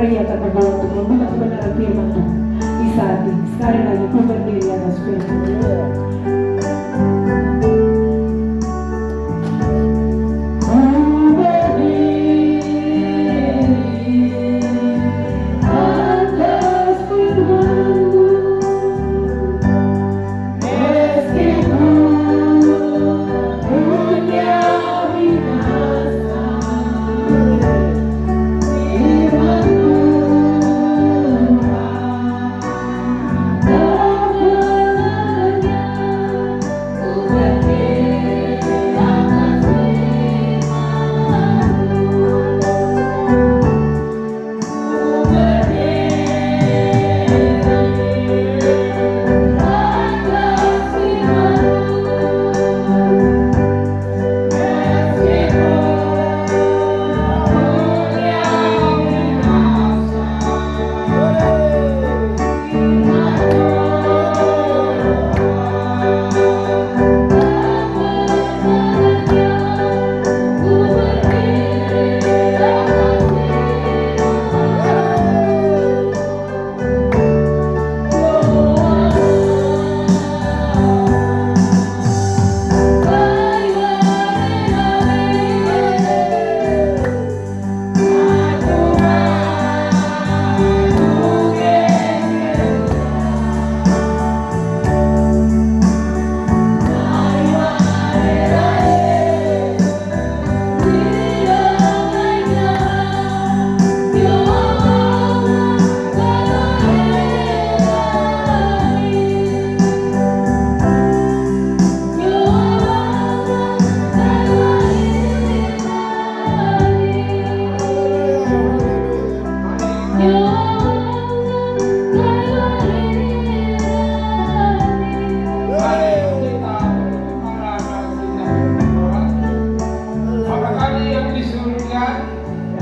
hari yang akan membawa untuk membuka kebenaran firman Tuhan. Di saat ini, sekali lagi ku berdiri atas firman Tuhan.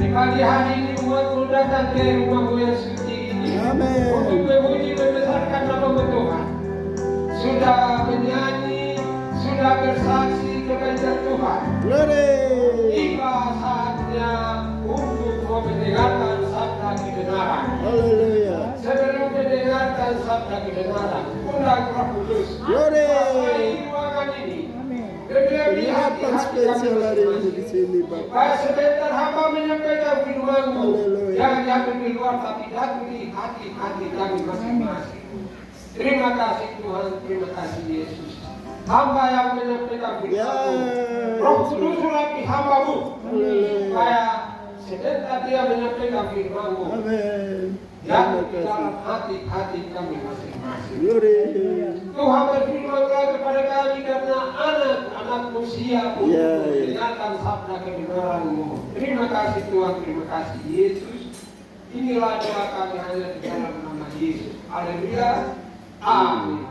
Pagi hari ini umatmu datang ke rumahmu yang suci ini untuk memuji membesarkan nama Tuhan. Sudah menyanyi, sudah bersaksi kepada Tuhan. Tiba saatnya untuk mendengarkan sabda kebenaran. Sebelum mendengarkan sabda kebenaran, undang Roh Kudus kuasai ruangan ini. Kelihatan spesial hari ini di sini, Bapak. Sebentar hamba menyampaikan firman-Mu. Jangan diambil di luar, tapi jatuh di hati-hati kami masing-masing. Terima kasih Tuhan, terima kasih Yesus. Hamba yang menyampaikan firman-Mu. Roh Kudus urapi hamba-Mu. Supaya sebentar dia menyampaikan firman-Mu. Jatuh di dalam hati-hati kami masing-masing. Tuhan berfirman kepada kami karena anak usia untuk mendengarkan sabda kebenaran-Mu. Terima kasih Tuhan, terima kasih Yesus. Inilah doa kami hanya di dalam nama Yesus. Haleluya. Amin.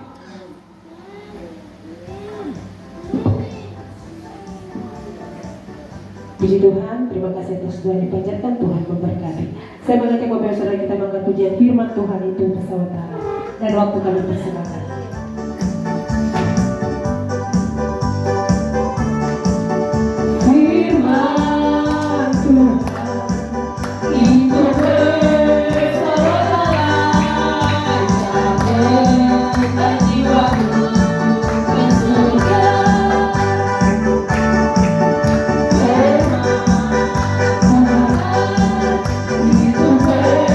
Puji Tuhan, terima kasih atas doa yang dipanjatkan. Tuhan memberkati. Saya mengajak Bapak Saudara kita mengangkat pujian firman Tuhan itu bersama dan waktu kami persilakan. Firman Tuhan itu bersama jiwaku ke surga. Itu bersama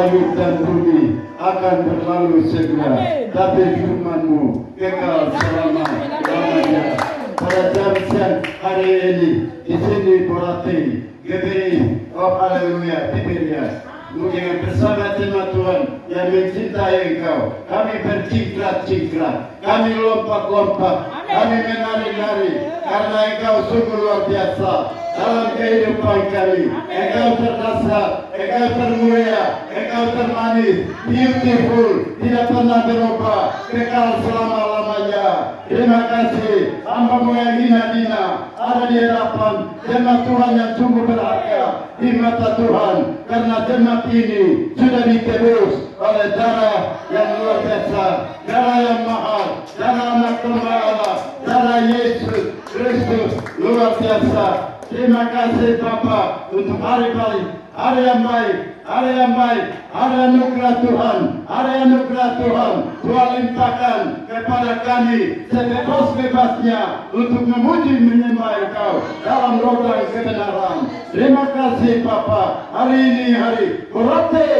langit dan bumi akan berlalu segera, tapi firman-Mu kekal selama-lamanya. Pada jam siang hari ini di sini berarti GBI, oh haleluya, Tiberias. Dengan bersama jemaat Tuhan yang mencintai Engkau, kami bercingkrat-cingkrat, kami lompat-lompat, kami menari-nari, karena Engkau sungguh luar biasa dalam kehidupan kami. Engkau terdahsyat, Engkau termulia, Engkau termanis, beautiful, tidak pernah berubah, kekal selama-lamanya. Terima kasih, hamba-Mu yang hina-hina ada di hadapan jemaat Tuhan yang sungguh berharga di mata Tuhan, karena jemaat ini sudah ditebus oleh darah yang luar biasa, darah yang mahal, darah anak domba Allah, darah Yesus Kristus luar biasa. Terima kasih Bapa untuk hari baik, hari yang baik, hari yang baik, hari anugerah Tuhan, hari anugerah Tuhan. Tuhan limpahkan kepada kami sebebas-bebasnya untuk memuji menyembah Engkau dalam roh dan kebenaran. Terima kasih Bapa. Hari ini hari Borate,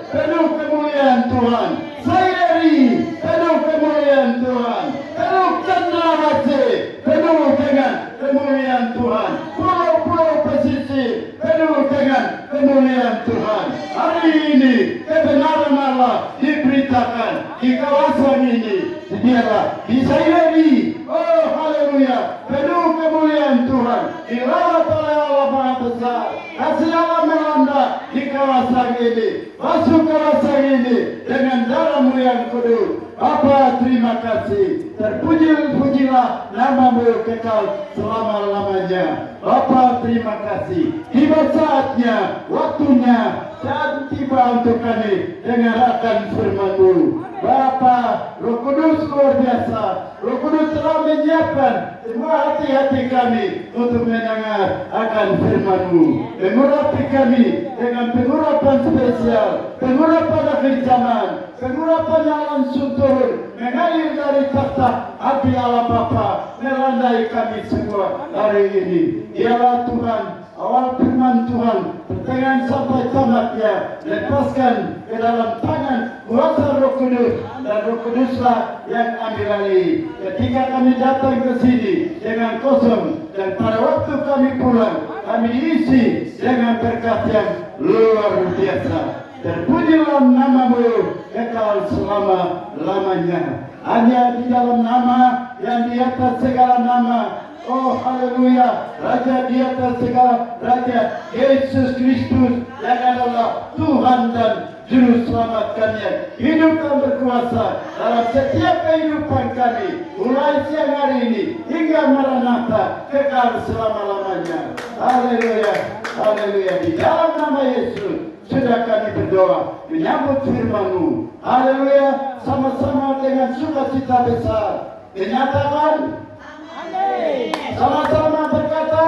penuh kemuliaan Tuhan. Sayari, penuh kemuliaan Tuhan. Penuh cendrawasih, penuh dengan kemuliaan Tuhan. Pulau-pulau pesisir, penuh dengan kemuliaan Tuhan. Hari ini kebenaran Allah diberitakan di kawasan ini. Biarlah di Sayari, oh haleluya, penuh kemuliaan Tuhan. Dirawat oleh Allah Maha Besar. Kasih Allah melanda di kawasan ini. Masuk kawasan ini dengan darah-Mu yang kudus. Bapa, terima kasih. Terpuji-pujilah nama-Mu kekal selama-lamanya. Bapa, terima kasih. Tiba saatnya, waktunya, saat tiba untuk kami dengarkan firman-Mu. Bapa, Roh Kudus luar biasa. Roh Kudus telah menyiapkan semua hati-hati kami untuk mendengar akan firman-Mu. Mengurapi kami dengan pengurapan spesial, pengurapan akhir zaman, pengurapan yang langsung turun, mengalir dari takhta hati Allah Bapa, melandai kami semua hari ini. Dialah Tuhan, awal firman Tuhan, pertengahan sampai tamatnya, lepaskan ke dalam tangan kuasa Roh Kudus, dan Roh Kuduslah yang ambil alih. Ketika kami datang ke sini dengan kosong, dan pada waktu kami pulang, kami diisi dengan berkat yang luar biasa. Terpujilah nama-Mu kekal selama-lamanya. Hanya di dalam nama yang di atas segala nama, oh haleluya, Raja di atas segala raja, Yesus Kristus yang adalah Tuhan dan Juru Selamat kami, hidup dan berkuasa dalam setiap kehidupan kami, mulai siang hari ini hingga Maranatha, kekal selama-lamanya. Haleluya, haleluya. Di dalam nama Yesus sudah kami berdoa menyambut firman-Mu. Haleluya, sama-sama dengan sukacita besar menyatakan amin. Sama-sama berkata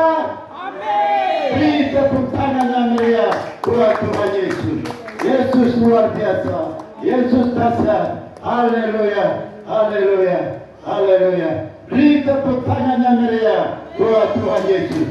amin. Beri tepuk tangan yang meriah buat Tuhan Yesus. Yesus luar biasa, Yesus dahsyat. Haleluya, haleluya, haleluya. Beri tepuk tangan yang meriah buat Tuhan Yesus.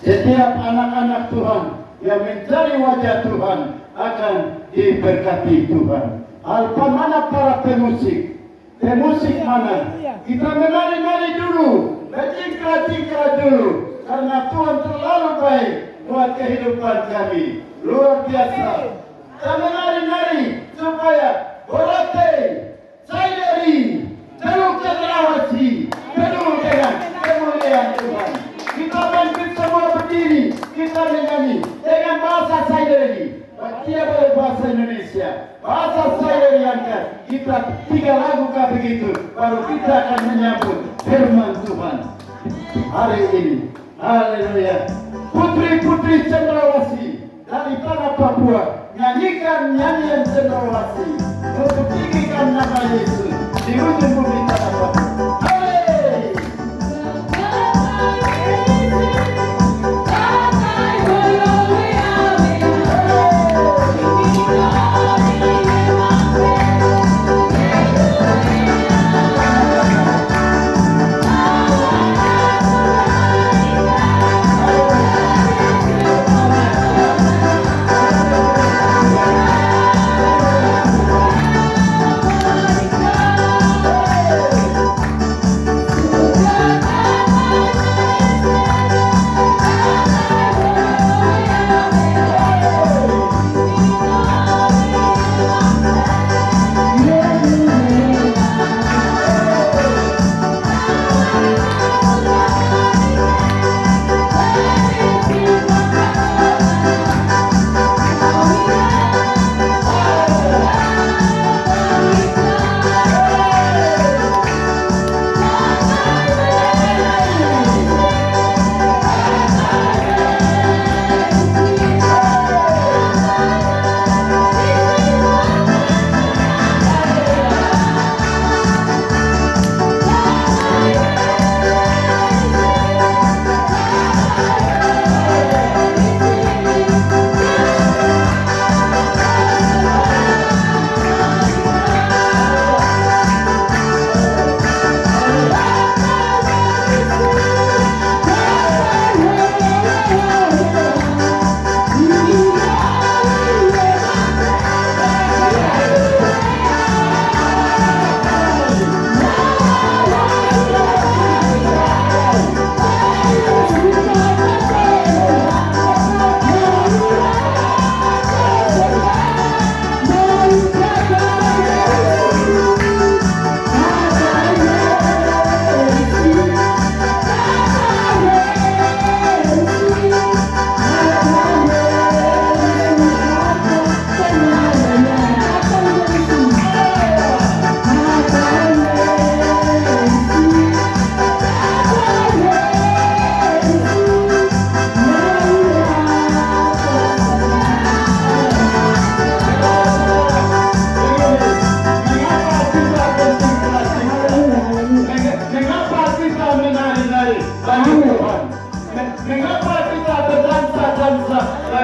Setiap anak-anak Tuhan yang mencari wajah Tuhan akan diberkati Tuhan. Alpa mana para pemusik? Pemusik mana? Kita menari-nari dulu, bercingkrah-cingkrah dulu, karena Tuhan terlalu baik buat kehidupan kami. Luar biasa. Kita menari-nari supaya Borate, Sayari, penuh cendrawasih, penuh dengan kemuliaan Tuhan. Kita bangkit semua berdiri, kita menyanyi dengan bahasa Sayari. Tidak boleh bahasa Indonesia, bahasa Sayari angkat. Kita 3 lagu kah begitu, baru kita akan menyambut firman Tuhan hari ini. Haleluya. Putri-putri cendrawasih dari tanah Papua, nyanyikan nyanyian cendrawasih untuk tinggikan nama Yesus di ujung bumi tanah Papua.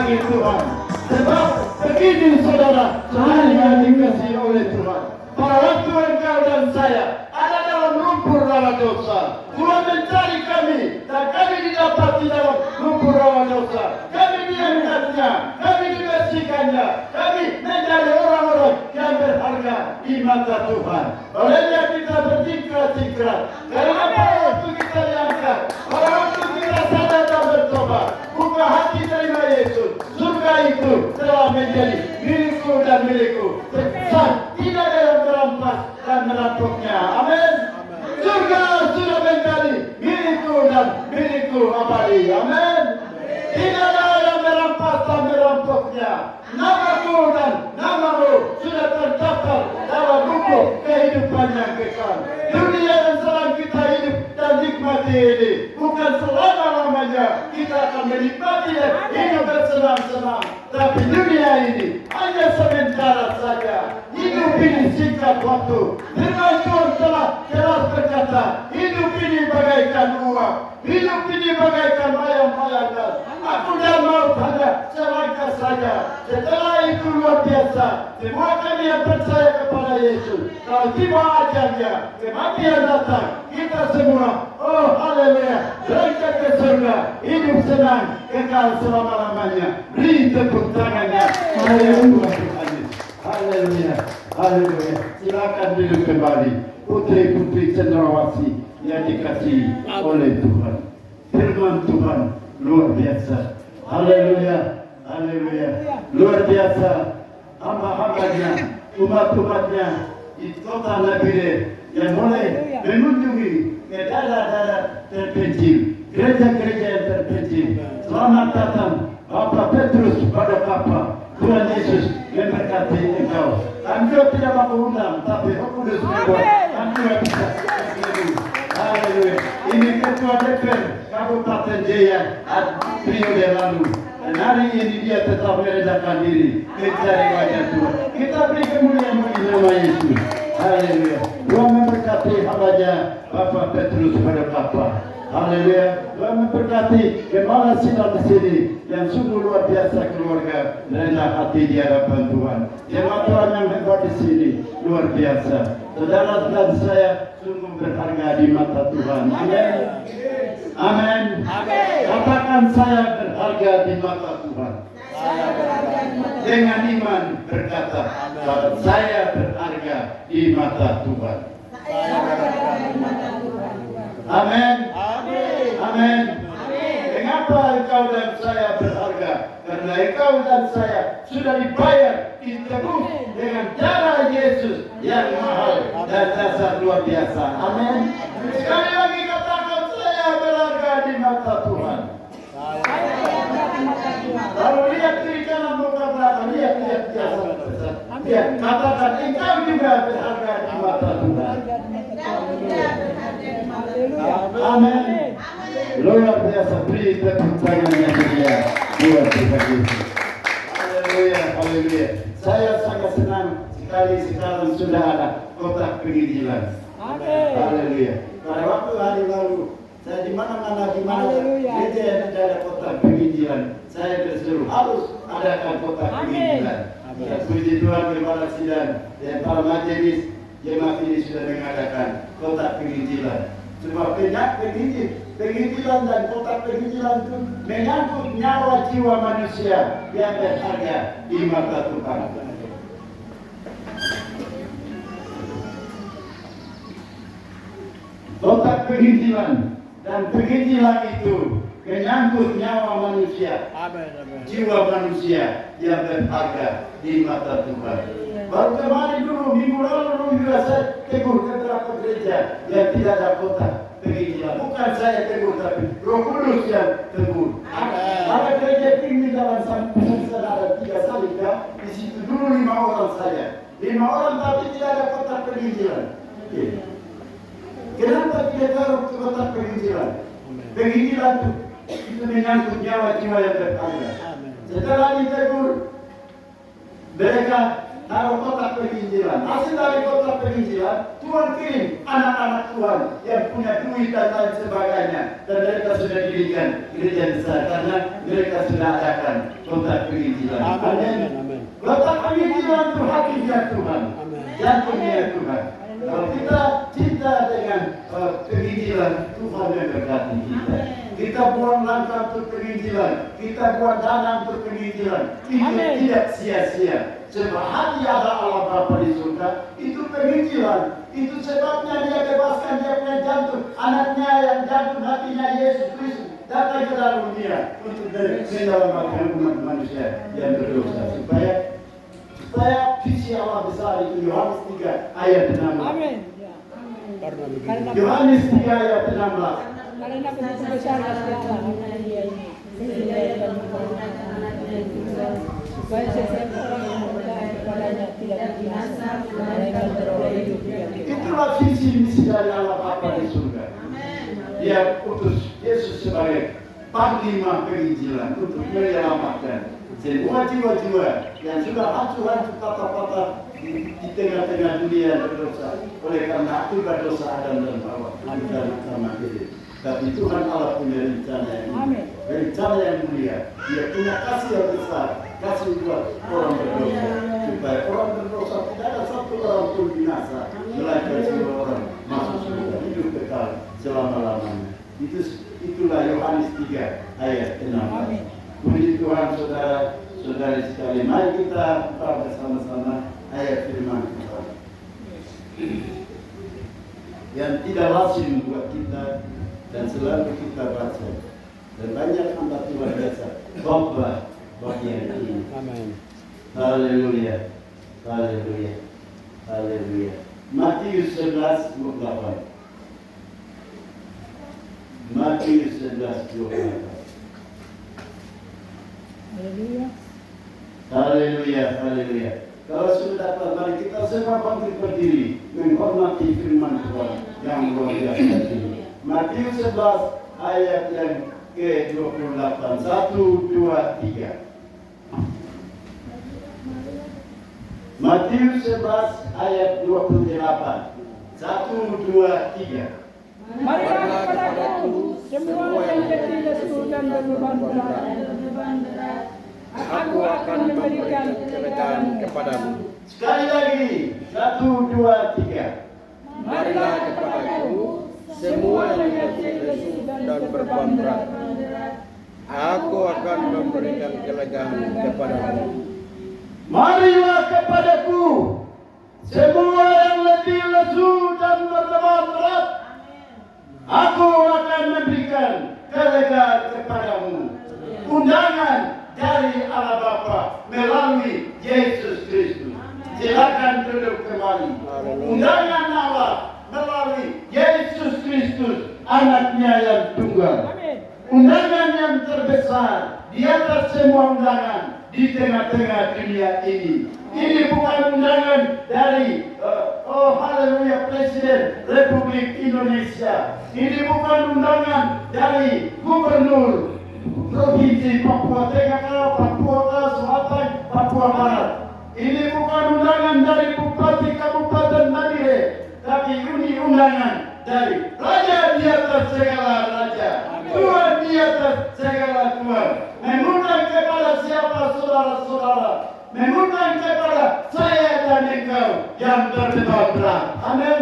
lagi Tuhan. Sebab begini saudara, yang dikasih oleh Tuhan. Pada waktu engkau dan saya ada dalam lumpur rawa dosa, Tuhan mencari kami dan kami didapati dalam lumpur rawa dosa. Kami diangkatnya, kami dibersihkannya, kami menjadi orang-orang yang berharga di mata Tuhan. Olehnya kita bertingkah-tingkah. Karena pada waktu kita diangkat, pada waktu kita sadar dan bertobat, buka hati terima Yesus. Surga itu telah menjadi milikku dan milikku. Tidak ada yang merampas dan merampoknya. Amin. Surga sudah menjadi milikku dan milikku abadi. Amin. Tidak ada yang merampas dan merampoknya. Namaku dan namamu sudah tercatat dalam buku kehidupan yang kekal. Dunia yang sedang kita hidup dan nikmati ini bukan selama-lamanya kita akan menikmati hidup bersenang-senang. Tapi dunia ini hanya sementara saja. Hidup ini singkat waktu. Firman Tuhan telah jelas berkata, hidup ini bagaikan uap. Hidup ini bagaikan bayang-bayangan. Aku dan maut hanya selangkah saja. Setelah itu luar biasa. Semua kami yang percaya kepada Yesus, kalau tiba ajalnya, kematian datang, kita semua, oh haleluya, berangkat ke surga, hidup senang, kekal selama-lamanya. Beri tepuk tangannya. Haleluya. Haleluya. Haleluya. Silakan duduk kembali. Putri-putri cendrawasih yang dikasihi oleh Tuhan. Firman Tuhan luar biasa. Haleluya. Haleluya. Luar biasa. Hamba-hambanya, umat-umatnya di kota Nabire yang mulai mengunjungi ke daerah-daerah terpencil, gereja-gereja yang terpencil. Selamat datang Bapak Petrus pada kapal. Tuhan Yesus memberkati engkau. Engkau tidak mau undang, tapi Roh Kudus membuat engkau bisa. Haleluya. Ini Ketua DPR Kabupaten Jaya periode lalu. Dan hari ini dia tetap merendahkan diri mencari wajah Tuhan. Kita beri kemuliaan bagi nama Yesus. Haleluya. Tuhan memberkati hambanya Bapak Petrus pada kapal. Haleluya. Tuhan memberkati Gembala Sidang di sini yang sungguh luar biasa keluarga rendah hati di hadapan Tuhan. Jemaat Tuhan yang hebat di sini luar biasa. Saudara dan saya sungguh berharga di mata Tuhan. Amin. Amin. Katakan saya berharga di mata Tuhan. Dengan iman berkata, saya berharga di mata Tuhan. Amin. Amin. Mengapa engkau dan saya berharga? Karena engkau dan saya sudah dibayar, ditebus dengan darah Yesus yang mahal dan dasar luar biasa. Amin. Sekali lagi katakan saya berharga di mata Tuhan. Lalu lihat kiri kanan muka belakang, lihat biasa. Lihat, katakan engkau juga berharga di mata Tuhan. Amin. Luar biasa, beri tepuk tangan yang mulia buat Tuhan Yesus. Haleluya, haleluya. Saya sangat senang sekali sekarang sudah ada kotak penginjilan. Haleluya. Pada waktu hari lalu saya di mana gereja yang tidak ada kotak penginjilan, saya disuruh harus adakan kotak penginjilan. Ya, puji Tuhan, Gembala Sidang dan para majelis jemaat ini sudah mengadakan kotak penginjilan. Sebab penginjilan dan kotak penginjilan itu menyangkut nyawa jiwa manusia yang berharga di mata Tuhan. Kotak penginjilan dan penginjilan itu menyangkut nyawa manusia, jiwa manusia yang berharga di mata Tuhan. Baru kemarin dulu, minggu lalu juga saya tegur beberapa gereja yang tidak ada kotak penginjilan. Bukan saya tegur, tapi Roh Kudus yang tegur. Ada gereja tinggi dalam sana ada 3 salika, di situ dulu 5 orang saja. 5 orang tapi tidak ada kotak penginjilan. Kenapa tidak taruh kotak penginjilan? Penginjilan itu menyangkut nyawa jiwa yang berharga. Setelah ditegur, mereka taruh kotak penginjilan. Hasil dari kotak penginjilan, Tuhan kirim anak-anak Tuhan yang punya duit dan lain sebagainya. Dan mereka sudah dirikan gereja besar karena mereka sudah adakan kotak penginjilan. Amin. Kotak penginjilan itu hatinya Tuhan, jantungnya Tuhan. Kalau kita cinta dengan penginjilan, Tuhan memberkati kita. Kita buang langkah untuk penginjilan, kita buang dana untuk penginjilan. Itu tidak sia-sia. Sebab hati ada Allah Bapa di surga, itu penginjilan. Itu sebabnya dia bebaskan dia punya jantung, anaknya yang jantung hatinya Yesus Kristus datang ke dalam dunia untuk menyelamatkan umat manusia yang berdosa supaya visi Allah besar itu. Yohanes 3 ayat 16. Amin. Yohanes 3 ayat 16. Karena begitu besar kasih Allah kepada dia ini, supaya setiap orang yang percaya kepadanya tidak binasa, melainkan beroleh hidup yang kekal. Itulah visi misi dari Allah Bapa di surga. Dia utus Yesus sebagai panglima penginjilan untuk menyelamatkan semua jiwa-jiwa yang sudah hancur-hancur patah-patah di tengah-tengah dunia berdosa oleh karena akibat dosa Adam dan Hawa sama diri. Tapi Tuhan Allah punya rencana yang mulia, rencana yang mulia. Dia punya kasih yang besar, kasih buat orang berdosa, supaya orang berdosa tidak ada satu orang pun binasa, melainkan semua orang masuk surga hidup kekal selama-lamanya. Itulah Yohanes 3 ayat 16. Puji Tuhan saudara-saudari sekalian. Mari kita buka bersama-sama ayat firman Tuhan yang tidak lazim buat kita dan selalu kita baca, dan banyak hamba Tuhan biasa khotbah bagian ini. Amin. Haleluya, haleluya, haleluya. Matius 11:28. Matius 11:28. Haleluya. Haleluya, haleluya. Kalau sudah dapat, mari kita semua bangkit berdiri menghormati firman Tuhan yang luar biasa ini. Matius 11 ayat yang ke-28. 1, 2, 3. Matius 11 ayat 28. 1, 2, 3. Marilah kepadaku semua yang letih lesu dan berbeban berat, aku akan memberikan kelegaan kepadamu. Sekali lagi, 1, 2, 3. Marilah kepadaku semua yang letih lesu dan berbeban berat, aku akan memberikan kelegaan kepadamu. Marilah kepadaku semua yang letih lesu dan berbeban berat, aku akan memberikan kelegaan kepadamu. Undangan dari Allah Bapa melalui Yesus Kristus. Silakan duduk kembali. Undangan Allah melalui Yesus Kristus, anaknya yang tunggal. Undangan yang terbesar di atas semua undangan di tengah-tengah dunia ini. Ini bukan undangan dari haleluya Presiden Republik Indonesia. Ini bukan undangan dari Gubernur Provinsi Papua Tengah, Papua Selatan, Papua Barat. Ini bukan undangan dari Bupati Kabupaten Madire, tapi ini undangan dari Raja di atas segala raja, Tuhan di atas segala Tuhan. Mengundang kepada siapa saudara-saudara? Mengundang kepada saya dan engkau yang berbeban berat. Amin.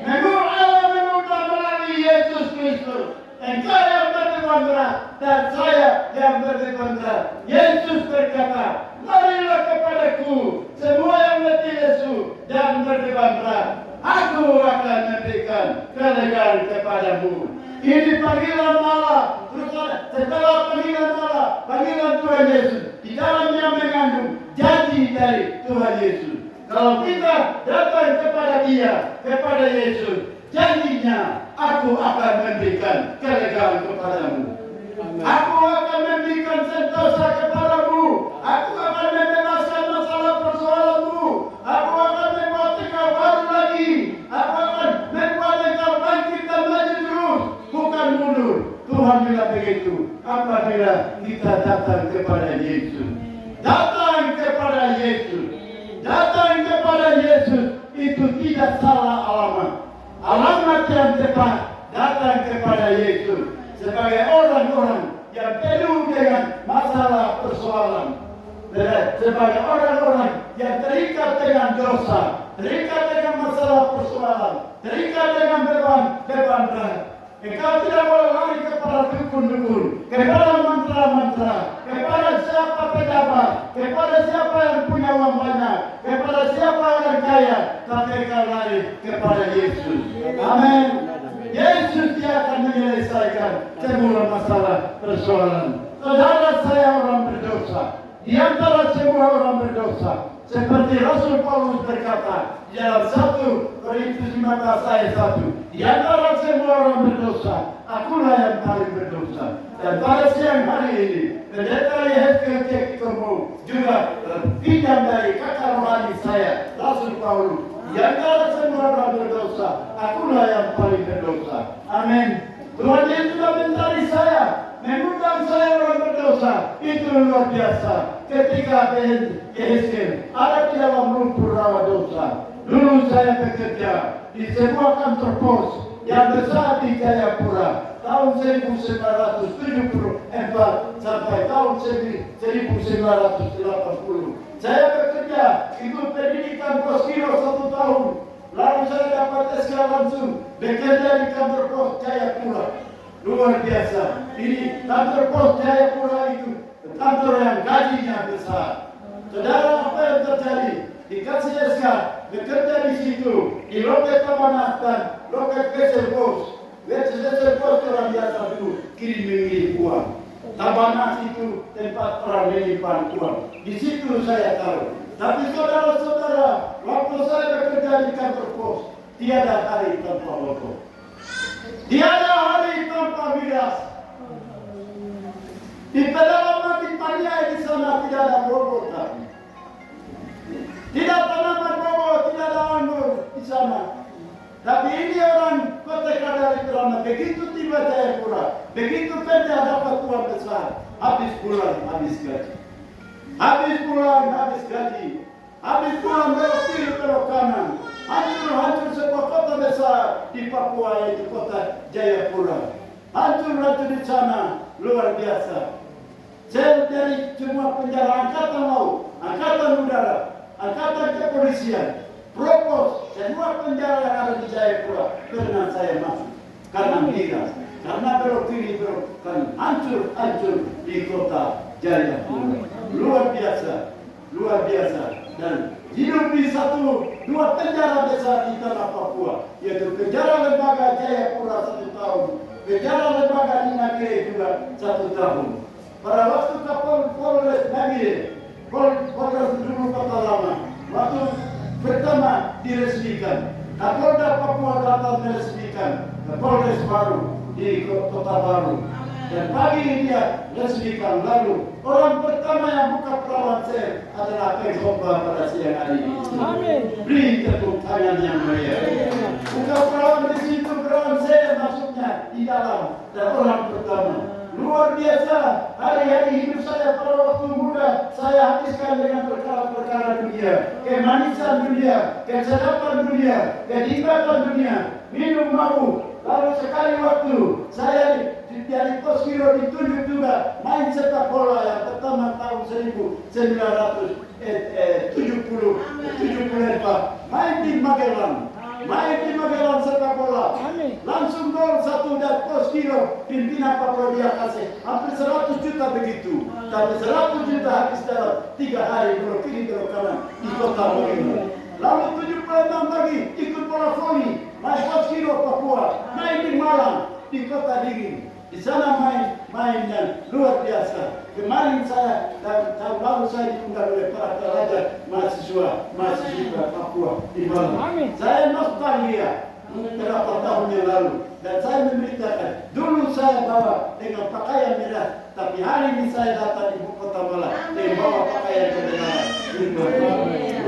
Mengundang melalui Yesus Kristus. Engkau yang berbeban berat dan saya yang berbeban berat. Yesus berkata, marilah kepadaku semua yang letih lesu dan berbeban berat, aku akan memberikan kelegaan kepadamu. Ini panggilan Allah. Setelah panggilan Allah, panggilan Tuhan Yesus, di dalamnya mengandung janji dari Tuhan Yesus. Kalau kita datang kepada Dia, kepada Yesus, janjinya, aku akan memberikan kelegaan kepadamu. Aku akan memberikan sentosa kepadamu. Aku akan membebaskan masalah persoalanmu. Aku akan membuat engkau baru lagi. Aku akan membuat engkau bangkit dan maju terus, bukan mundur. Tuhan bilang begitu apabila kita datang kepada Yesus. Datang kepada Yesus. Datang kepada Yesus itu tidak salah alamat. Alamat yang tepat datang kepada Yesus sebagai orang-orang yang penuh dengan masalah persoalan. Sebagai orang-orang yang terikat dengan dosa, terikat dengan masalah persoalan, terikat dengan beban berat. Engkau tidak boleh lari kepada dukun-dukun, kepada mantra-mantra, kepada siapa pejabat, kepada siapa yang punya uang banyak, kepada siapa yang kaya, tapi engkau lari kepada Yesus. Amin. Yesus dia akan menyelesaikan semua masalah persoalan. Saudara, saya orang berdosa. Di antara semua orang berdosa, seperti Rasul Paulus berkata di dalam 1 Korintus 15 ayat 1, di antara semua orang berdosa, akulah yang paling berdosa. Dan pada siang hari ini, pendeta Yehezkiel Cekikomo juga pinjam dari kakak rohani saya, Rasul Paulus. Di antara semua orang berdosa, akulah yang paling berdosa. Amin. Tuhan Yesus sudah mencari saya, mengundang saya orang berdosa. Itu luar biasa. Ketika Yehezkiel ada di dalam lumpur rawa dosa, dulu saya bekerja di sebuah kantor pos yang besar di Jayapura tahun 1974 sampai tahun 1980. Saya bekerja ikut pendidikan Poskiro 1 tahun. Lalu saya dapat SK langsung bekerja di kantor pos Jayapura. Luar biasa. Ini kantor pos Jayapura itu kantor yang gajinya besar. Saudara, apa yang terjadi? Dikasih SK, bekerja di situ, di loket Tamanatan, loket Wesel Pos. Wesel Pos orang biasa dulu kirim-mengirim uang. Tabanas itu tempat orang menyimpan uang. Di situ saya tahu. Tapi saudara-saudara, waktu saya bekerja di kantor pos, tiada hari tanpa rokok. Tiada hari tanpa miras. Di pedalaman di Paniai di sana tidak ada bobot. Tidak tanaman bobot, tidak ada anggur di sana. Tapi ini orang kota Kadari Kerana begitu tiba Jayapura, begitu kerja dapat uang besar, habis pulang, habis gaji. Habis pulang, habis gaji. Habis pulang belok kiri belok kanan. Hancur sebuah kota besar di Papua yaitu kota Jayapura. Hancur di sana, luar biasa. Sel dari semua penjara angkatan laut, angkatan udara, angkatan kepolisian, propos, semua penjara yang ada di Jayapura pernah saya masuk. Karena miras, karena belok kiri belok kanan, hancur di kota Jayapura. Luar biasa. Dan hidup di dua penjara besar di tanah Papua, yaitu penjara lembaga Jayapura 1 tahun, penjara lembaga di Nagire juga 1 tahun. Pada waktu Polres Nagire, Polres dulu Kota Lama, waktu pertama diresmikan, Kapolda Papua datang meresmikan Polres baru di Kota Baru. Dan pagi dia resmikan, lalu orang pertama yang buka perawan sel adalah pengkhotbah pada siang hari ini. Amin. Beri tepuk tangan yang meriah. Buka perawan di situ, perawan sel masuknya di dalam, dan orang pertama. Luar biasa. Hari-hari hidup saya pada waktu muda saya habiskan dengan perkara-perkara dunia, kemanisan dunia, kesedapan dunia, kenikmatan dunia, minum mabuk. Lalu sekali waktu saya dari Poskiro ditunjuk juga main sepak bola yang pertama tahun 1974, main di Magelang sepak bola. Langsung gol 1 dari Poskiro, pimpinan Papua dia kasih hampir 100 juta begitu. Tapi 100 juta habis dalam 3 hari belok kiri belok kanan di kota Magelang. Lalu 76 lagi ikut bola voli, main Poskiro Papua, main di Malang di kota dingin. Di sana main dan luar biasa. Kemarin saya dan tahun lalu saya diundang oleh para pelajar mahasiswa Papua di Malang. Saya nostalgia beberapa tahun yang lalu dan saya memberitakan dulu saya bawa dengan pakaian merah, tapi hari ini saya datang di kota Malang dengan bawa pakaian kebenaran.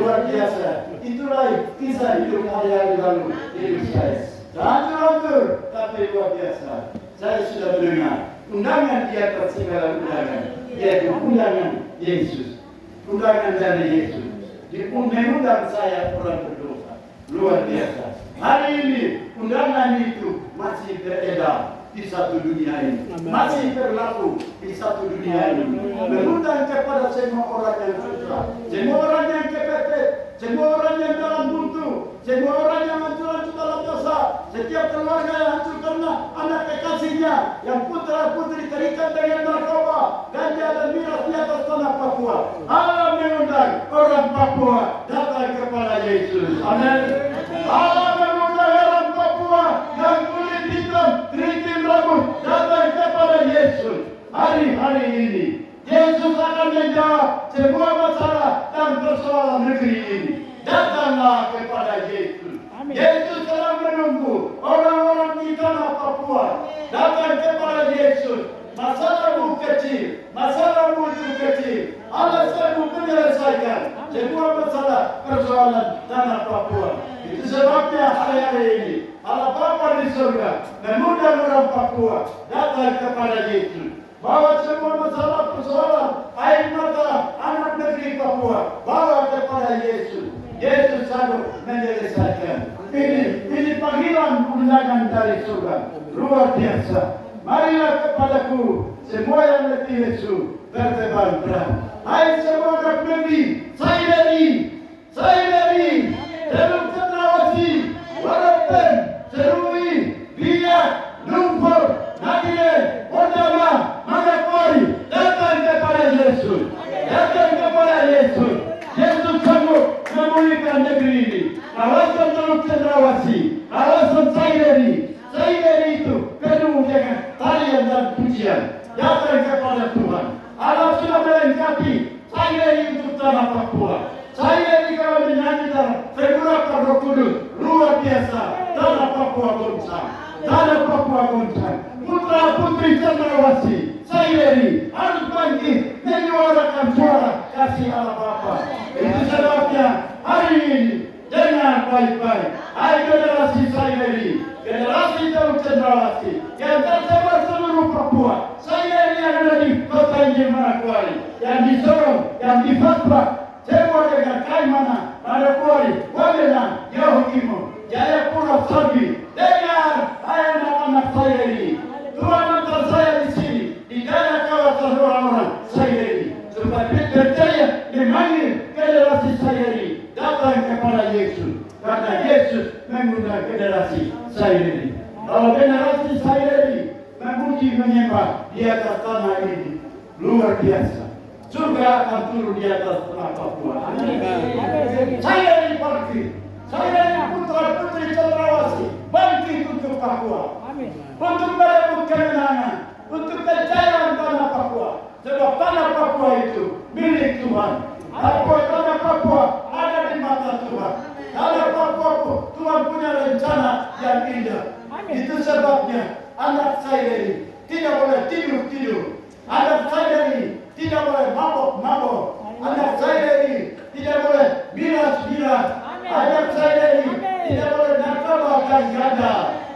Luar biasa. Itulah kisah hidup hari-hari lalu hidup saya. Hancur, tapi luar biasa. Saya sudah mendengar undangan di atas segala undangan, yaitu undangan Yesus, undangan dari Yesus. mengundang saya orang berdosa. Luar biasa. Hari ini undangan itu masih beredar di satu dunia ini, masih berlaku di satu dunia ini. Mengundang kepada semua orang yang susah, semua orang yang kepepet, semua orang yang dalam buntu, semua orang yang hancur dalam dosa, setiap keluarga yang hancur karena anak kekasihnya yang putra putri terikat dengan narkoba, ganja dan miras di atas tanah Papua. Allah mengundang orang Papua datang kepada Yesus. Amin. Allah mengundang orang Papua yang kulit hitam, keriting rambut datang kepada Yesus. Hari-hari ini Yesus akan menjawab semua masalah dan persoalan negeri ini. Datanglah kepada Yesus. Yesus sedang menunggu orang-orang di tanah Papua datang kepada Yesus. Masalahmu kecil, masalahmu itu kecil. Allah sanggup menyelesaikan semua masalah persoalan tanah Papua. Itu sebabnya hari-hari ini Allah Bapa di surga mengundang orang Papua datang kepada Yesus. Bawa semua masalah persoalan air mata anak negeri Papua, bawa kepada Yesus. Yesus sanggup menyelesaikan. Ini panggilan undangan dari surga. Luar biasa. Marilah kepadaku semua yang letih lesu berbeban berat. Hai semua anak negeri, saya dari Teluk Cendrawasih, Warapen, Serui, Biak, Lumpur, Nagilen, Odama, Manokwari, datang kepada Yesus. Datang kepada Yesus. Yesus sanggup memulihkan negeri ini. Kawasan Teluk Cendrawasih, kawasan Saidari itu penuh dengan tarian dan pujian. Datang kepada Tuhan. Allah sudah melengkapi Saidari untuk tanah Papua. Saidari kalau menyanyi dalam pergerakan Roh Kudus luar biasa. Tanah Papua goncang. Tanah Papua goncang. Putra putri Cendrawasih, Saidari harus bangkit menyuarakan suara kasih Allah Bapa. Itu sebabnya hari ini dengar baik-baik. Hai generasi Saidari, generasi Teluk Cendrawasih yang tersebar seluruh Papua. Saidari yang ada di kota Injil Manokwari, yang di Sorong, yang di Fatwa, semua dengan Kaimana, Manokwari, Wamena, Yahukimo, Jayapura, Sabi. Dengar, hai anak-anak Saidari. Tuhan antar saya di sini, di daerah kawasan orang-orang Saidari, supaya percaya memanggil generasi Saidari datang kepada Yesus. Karena Yesus mengundang generasi Saidari. Kalau generasi Saidari memuji menyembah di atas tanah ini, luar biasa. Surga akan turun di atas tanah Papua. Saidari bangkit. Saidari putra putri Cendrawasih bangkit untuk Papua. Untuk merebut kemenangan, untuk kejayaan tanah Papua. Sebab tanah Papua itu milik Tuhan. Tanah Papua ada di mata Tuhan. Tanah Papua Tuhan punya rencana yang indah. Itu sebabnya anak Saidari tidak boleh tidur. Anak Saidari tidak boleh mabok. Anak Saidari tidak boleh miras. Anak Saidari tidak boleh narkoba dan ganja.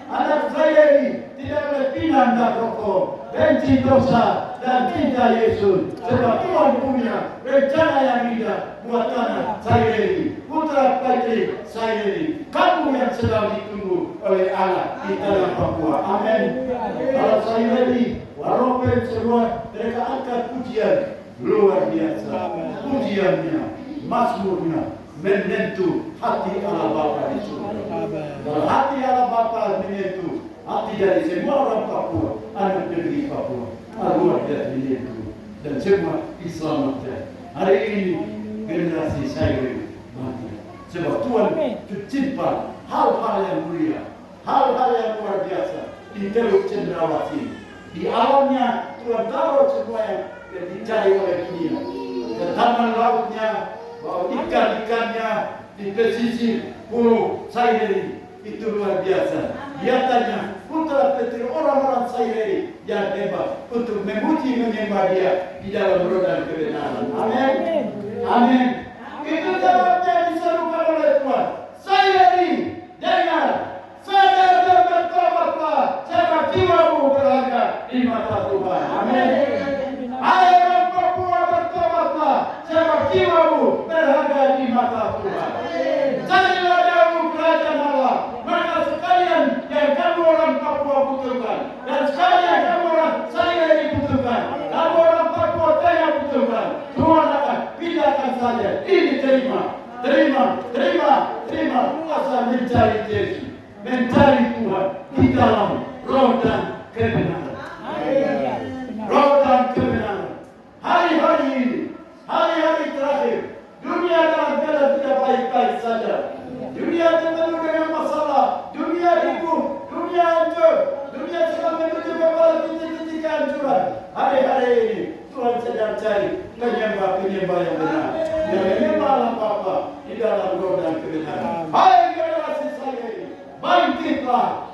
Anak Saidari tidak boleh pinang dan rokok, benci dosa dan cinta Yesus. Sebab Tuhan punya rencana yang indah buat tanah Saidari, putra putri Saidari. Kamu yang sedang ditunggu oleh Allah di tanah Papua. Amin. Kalau Saidari, Warapen semua mereka angkat pujian luar biasa. Pujiannya, mazmurnya menyentuh hati Allah Bapa di surga. Kalau hati Allah Bapa menyentuh hati dari semua orang Papua, anak negeri Papua, luar biasa menyentuh dan semua diselamatkan. Hari ini generasi Saidari bangkit. Sebab Tuhan mencipta hal-hal yang mulia, hal-hal yang luar biasa di Teluk Cendrawasih. Di alamnya Tuhan taruh semua yang dicari oleh dunia. Taman lautnya, bahwa ikan-ikannya di pesisir pulau Saidari itu luar biasa. Lihatannya putra putri orang-orang Saidari yang hebat untuk memuji menyembah Dia di dalam roda kebenaran. Amin. Amin. Itu sebabnya diserukan oleh Tuhan. Saidari, dengar, sadar dan bertobatlah, sebab jiwamu berharga di mata Tuhan. Amin. Ayo orang Papua bertobatlah, sebab jiwamu berharga di mata saja. Ini terima. Asal mencari Yesus, mencari Tuhan di dalam roh dan kebenaran. Roh dan kebenaran. Hari-hari ini, hari-hari terakhir, dunia dalam keadaan tidak baik-baik saja. Dunia penuh dengan masalah, dunia ribut, dunia hancur, dunia sedang menuju kepada titik-titik kehancuran. Hari-hari ini Tuhan sedang cari penyembah-penyembah yang benar, yang menyembah Allah Bapa di dalam roh dan kebenaran. Hai generasi saya ini, bangkitlah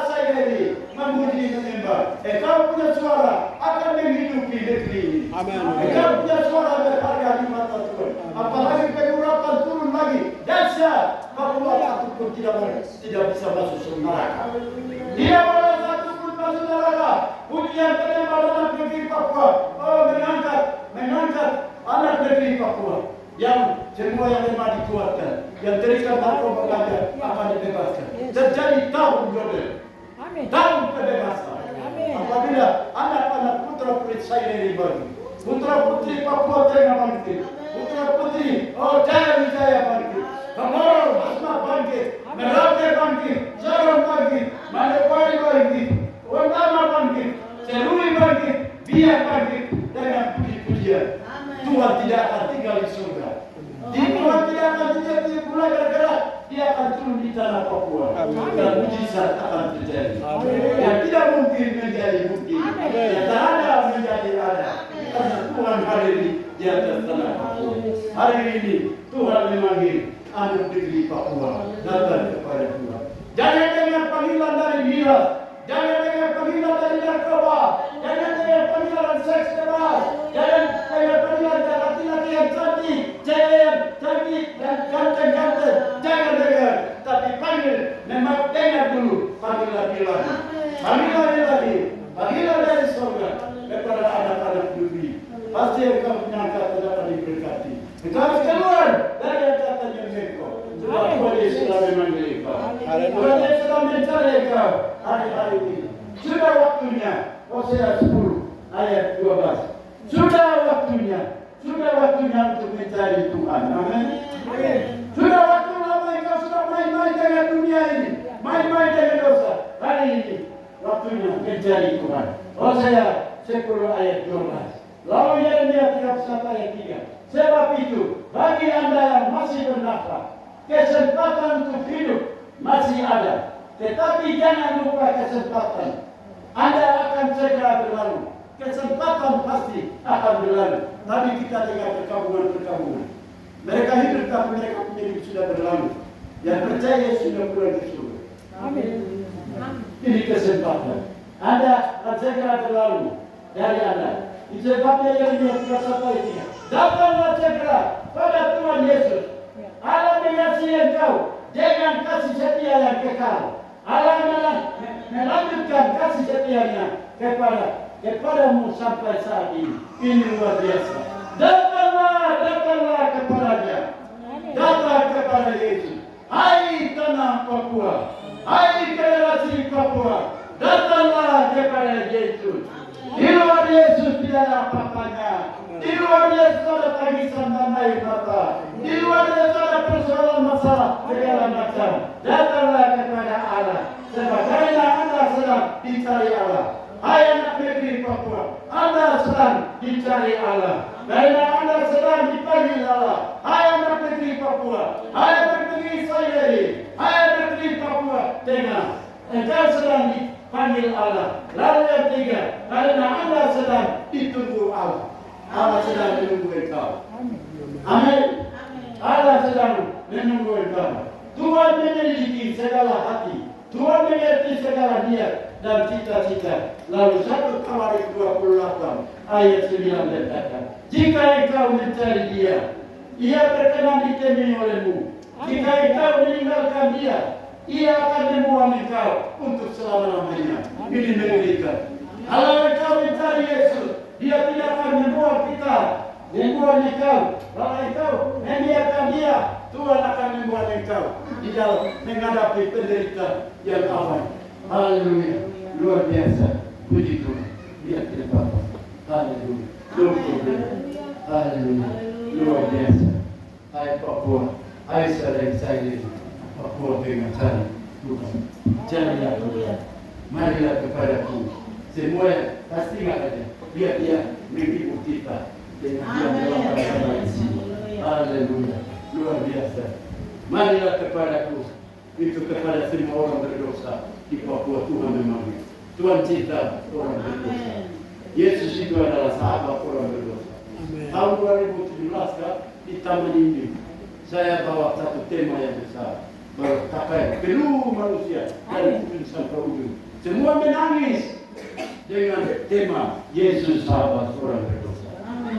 saya ini, memuji menyembah. Engkau punya suara akan menghidupi negeri ini. Engkau punya suara berharga di mata Tuhan. Apalagi pengurapan turun lagi, dahsyat. Papua satu pun tidak bisa masuk neraka. Tidak boleh satu pun masuk neraka. Pujian penyembah dalam negeri Papua. Oh, mengangkat anak negeri Papua. Yang semua yang lemah dikuatkan, yang terikat narkoba ganja akan dibebaskan. Terjadi tahun Yobel, tahun kebebasan. Apabila anak-anak putra putri saya ini bangkit, putra putri Papua Tengah bangkit, putra putri Jaya Wijaya bangkit, Komoro Basma bangkit, Merauke bangkit, Sorong bangkit, Manokwari bangkit, Wandama bangkit, Serui bangkit, Biak bangkit dengan puji-pujian. Tuhan tidak akan tinggal di surga. Tuhan tidak akan tinggal di mulai bergerak. Dia akan turun di tanah Papua. Dan mujizat akan terjadi. Yang tidak mungkin menjadi mungkin. Yang tak ada menjadi ada. Karena Tuhan hadir di atas tanah Papua. Hari ini Tuhan memanggil anak negeri Papua datang kepada Tuhan. Jangan dengar panggilan dari miras. Jangan dengar panggilan dari narkoba. Jangan dengar panggilan seks bebas. Jangan dengar panggilan laki-laki yang cantik, cewek yang cantik dan ganteng-ganteng. Jangan dengar, tapi panggil. Memang dengar dulu panggilan ilahi. Panggilan ilahi, panggilan dari surga kepada anak-anak negeri. Pasti engkau menyangka tidak akan diberkati. Engkau harus keluar dari angkatan yang engkau. Sebab Tuhan Yesus telah memanggil engkau. Tuhan Yesus telah mencari engkau hari-hari ini. Sudah waktunya. Hosea 10 ayat 12. Sudah waktunya untuk mencari Tuhan. Amin. Sudah waktu lama engkau sudah main-main dengan dunia ini, main-main dengan dosa. Hari ini waktunya mencari Tuhan. Hosea 10 ayat 12. Lalu Yeremia 31 ayat 3. Sebab itu bagi anda yang masih bernafas, kesempatan untuk hidup masih ada. Tetapi jangan lupa kesempatan. Anda akan segera berlalu. Kesempatan pasti akan berlalu. Tadi kita dengar perkabungan. Mereka hidup tapi mereka punya hidup sudah berlalu. Yang percaya sudah pulang ke surga. Amin. Ini kesempatan. Anda akan segera berlalu dari Anda. Itu sebabnya Yeremia 31 ayat 3. Datanglah segera pada Tuhan Yesus. Allah mengasihi engkau dengan kasih setia yang kekal. Allah melanjutkan kasih setianya kepadamu sampai saat ini. Ini luar biasa. Datanglah kepadanya. Datang kepada Yesus. Hai tanah Papua. Hai generasi Papua. Datanglah kepada Yesus. Di luar Yesus tidak ada apa-apanya. Di luar Yesus ada tangisan dan air mata. Di luar Yesus ada persoalan masalah segala macam. Datanglah kepada Allah. Sebab karena Anda sedang dicari Allah. Hai anak negeri Papua, Anda sedang dicari Allah. Karena Anda sedang dipanggil Allah. Hai anak negeri Papua, hai anak negeri Sayeri, hai anak negeri Papua Tengah. Engkau sedang dipanggil Allah. Lalu yang tiga, karena Anda sedang ditunggu Allah. Allah sedang menunggu engkau. Amin. Allah sedang menunggu engkau. Tuhan menyelidiki segala hati. Tuhan mengerti segala niat dan cita-cita. Lalu 1 Tawarik 28 ayat 9 berkata, jika engkau mencari dia, ia berkenan ditemui olehmu. Jika engkau meninggalkan dia, ia akan membuang engkau untuk selama-lamanya. Ini mengerikan. Kalau engkau mencari Yesus, dia tidak akan membuang kita, membuang engkau. Kalau engkau membiarkan dia, Tuhan akan membuat engkau di dalam menghadapi penderitaan yang aman. Haleluya. Luar biasa. Puji Tuhan. Lihat ke depan. Haleluya. Haleluya. luar biasa. Hai Papua, hai saudara-saudari Papua dengan cari Tuhan. Carilah Tuhan, marilah kepadaku. Semua pasti nggak ada. Biar dia menghibur kita dengan dia melakukan di sini. Haleluya, luar biasa. Marilah kepadaku. Itu kepada semua orang berdosa di Papua. Tuhan memang Tuhan cinta orang berdosa. Yesus itu adalah sahabat orang berdosa. Tahun 2017 kan, di taman ini saya bawa satu tema yang besar, berkata seluruh manusia dari ujung sampai ujung semua menangis dengan tema Yesus sahabat orang berdosa.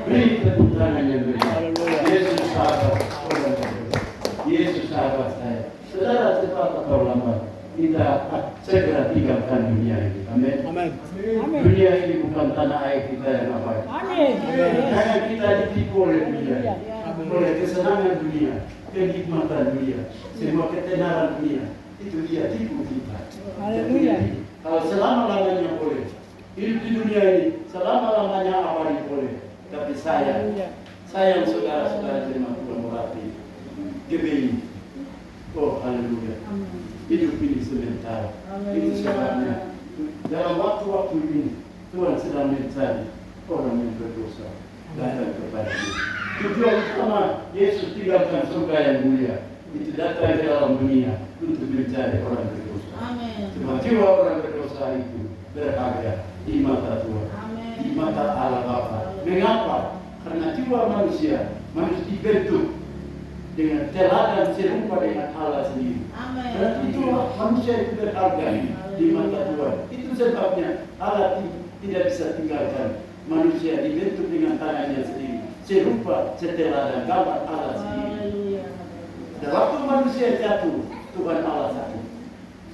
Beri tepuk tangan yang beriman. Yesus sahabat orang berdosa. Yesus sahabat saya. Saudara, cepat atau lambat kita segera tinggalkan dunia ini. Amin. Dunia ini bukan tanah air kita yang abadi. Jangan kita ditipu oleh dunia, oleh kesenangan dunia, kenikmatan dunia, semua ketenaran dunia. Itu dia tipu kita. Jadi, kalau selama-lamanya boleh hidup di dunia ini, selama-lamanya abadi boleh. Tapi sayang saudara-saudara terima Tuhan berarti GBI. Oh, haleluya. Hidup ini sebentar. Itu sebabnya dalam waktu-waktu ini Tuhan sedang mencari orang yang berdosa datang kepada Dia. Tujuan utama Yesus tinggalkan surga yang mulia itu datang ke dalam dunia untuk mencari orang berdosa. Sebab jiwa orang berdosa itu berharga di mata Tuhan, di mata Allah Bapa. Mengapa? Karena jiwa manusia dibentuk dengan teladan serupa dengan Allah sendiri. Dan itu manusia itu berharga di mata Tuhan. Itu sebabnya Allah tidak bisa tinggalkan manusia dibentuk dengan tangannya sendiri, serupa seteladan gambar Allah sendiri. Dan waktu manusia jatuh, Tuhan Allah sakit,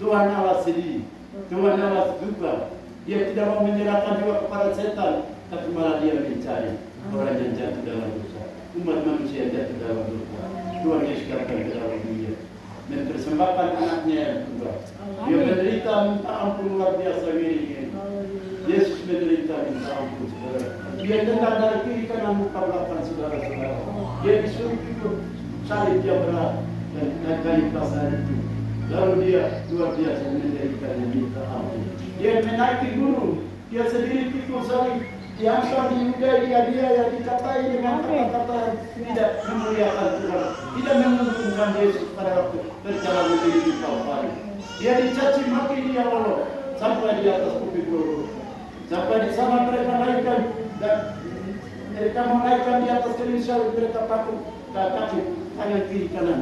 Tuhan Allah sedih, Tuhan Allah duka. Dia tidak mau menyerahkan juga kepada setan, tapi malah dia mencari orang yang jatuh dalam dosa. Umat manusia jatuh dalam dosa. Tuhan Yesus datang ke dalam dunia mempersembahkan anaknya yang tunggal. Dia menderita minta ampun luar biasa ini. Yesus menderita minta ampun saudara. Dia tendang dari kiri kanan muka belakang saudara-saudara. Dia disuruh ikut salib yang berat dan kayu kasar itu. Lalu dia luar biasa menderita dan minta ampun. Dia menaiki gunung. Dia sendiri pikul salib. Diangkat dia yang dikatai dengan kata-kata tidak memuliakan Tuhan, tidak menguntungkan Yesus pada waktu perjalanan di Kalvari. Dia dicaci maki di awal sampai di atas bukit Golgota. Sampai di sana mereka naikkan dan mereka menaikkan di atas kayu salib, mereka pakai kaki tangan kiri kanan,